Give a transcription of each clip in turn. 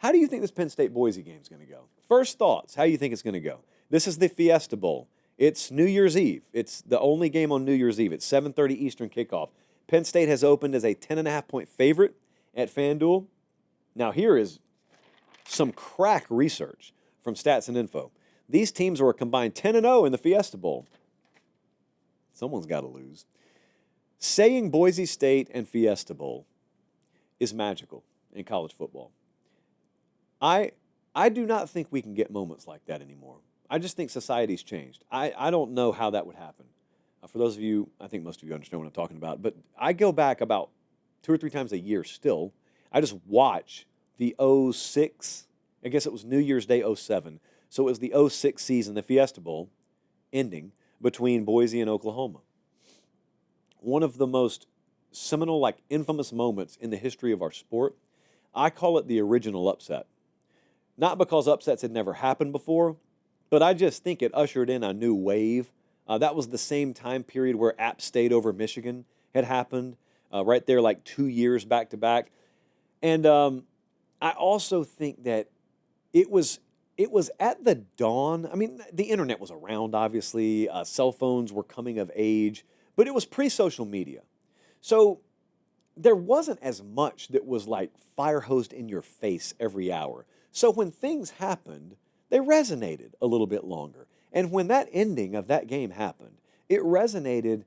How do you think this Penn State-Boise game is going to go? First thoughts, how do you think it's going to go? This is the Fiesta Bowl. It's New Year's Eve. It's the only game on New Year's Eve. It's 7:30 Eastern kickoff. Penn State has opened as a 10.5-point favorite at FanDuel. Now, here is some crack research from Stats and Info. These teams are a combined 10-0 in the Fiesta Bowl. Someone's got to lose. Saying Boise State and Fiesta Bowl is magical in college football. I do not think we can get moments like that anymore. I just think society's changed. I don't know how that would happen. For those of you, I think most of you understand what I'm talking about, but I go back about 2 or 3 times a year still. I just watch the 06, I guess it was New Year's Day 07. So it was the 06 season, the Fiesta Bowl, ending between Boise and Oklahoma. One of the most seminal, infamous moments in the history of our sport. I call it the original upset. Not because upsets had never happened before, but I just think it ushered in a new wave. That was the same time period where App State over Michigan had happened, right there 2 years back to back. And I also think that it was at the dawn. I mean, the internet was around, obviously. Cell phones were coming of age, but it was pre-social media. So there wasn't as much that was fire hosed in your face every hour. So when things happened, they resonated a little bit longer. And when that ending of that game happened, it resonated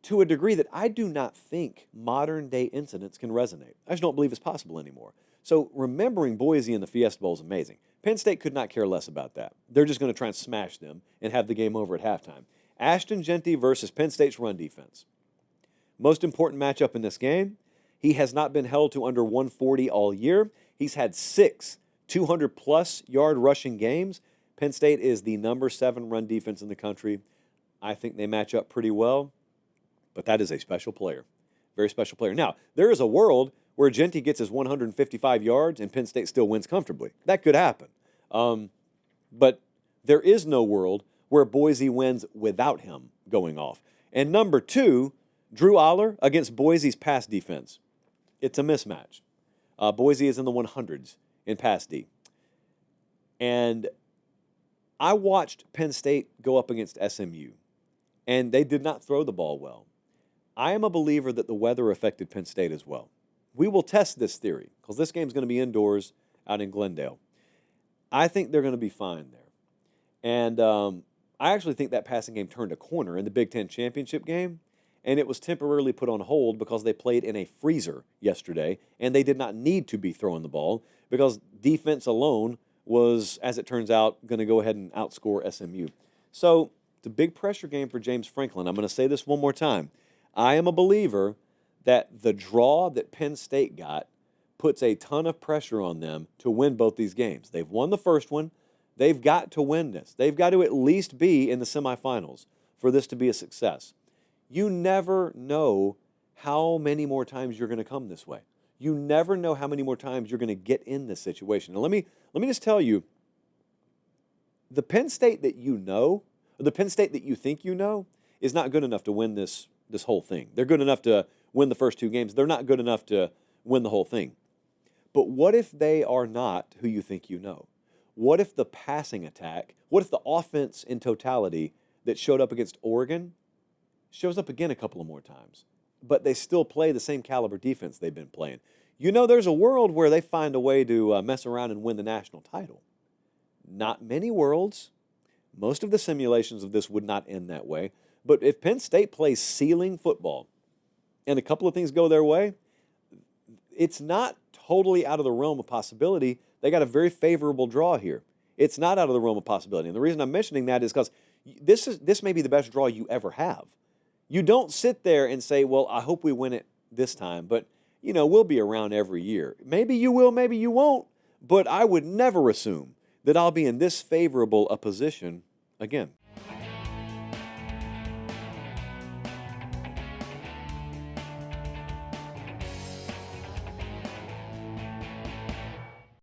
to a degree that I do not think modern day incidents can resonate. I just don't believe it's possible anymore. So remembering Boise in the Fiesta Bowl is amazing. Penn State could not care less about that. They're just going to try and smash them and have the game over at halftime. Ashton Jeanty versus Penn State's run defense. Most important matchup in this game. He has not been held to under 140 all year. He's had 6 200-plus yard rushing games. Penn State is the number 7 run defense in the country. I think they match up pretty well, but that is a special player, very special player. Now, there is a world where Jeanty gets his 155 yards and Penn State still wins comfortably. That could happen. But there is no world where Boise wins without him going off. And number 2, Drew Aller against Boise's pass defense. It's a mismatch. Boise is in the 100s in pass D. And I watched Penn State go up against SMU, and they did not throw the ball well. I am a believer that the weather affected Penn State as well. We will test this theory because this game is going to be indoors out in Glendale. I think they're going to be fine there. And I actually think that passing game turned a corner in the Big Ten championship game, and it was temporarily put on hold because they played in a freezer yesterday, and they did not need to be throwing the ball because defense alone was, as it turns out, going to go ahead and outscore SMU. So it's a big pressure game for James Franklin. I'm going to say this one more time. I am a believer that the draw that Penn State got puts a ton of pressure on them to win both these games. They've won the first one. They've got to win this. They've got to at least be in the semifinals for this to be a success. You never know how many more times you're going to come this way. You never know how many more times you're going to get in this situation. Now, let me just tell you, the Penn State that you know, or the Penn State that you think you know, is not good enough to win this whole thing. They're good enough to win the first 2 games. They're not good enough to win the whole thing. But what if they are not who you think you know? What if the passing attack, what if the offense in totality that showed up against Oregon shows up again a couple of more times, but they still play the same caliber defense they've been playing? You know, there's a world where they find a way to mess around and win the national title. Not many worlds. Most of the simulations of this would not end that way. But if Penn State plays ceiling football and a couple of things go their way, it's not totally out of the realm of possibility. They got a very favorable draw here. It's not out of the realm of possibility. And the reason I'm mentioning that is because this may be the best draw you ever have. You don't sit there and say, well, I hope we win it this time, but, you know, we'll be around every year. Maybe you will, maybe you won't, but I would never assume that I'll be in this favorable a position again.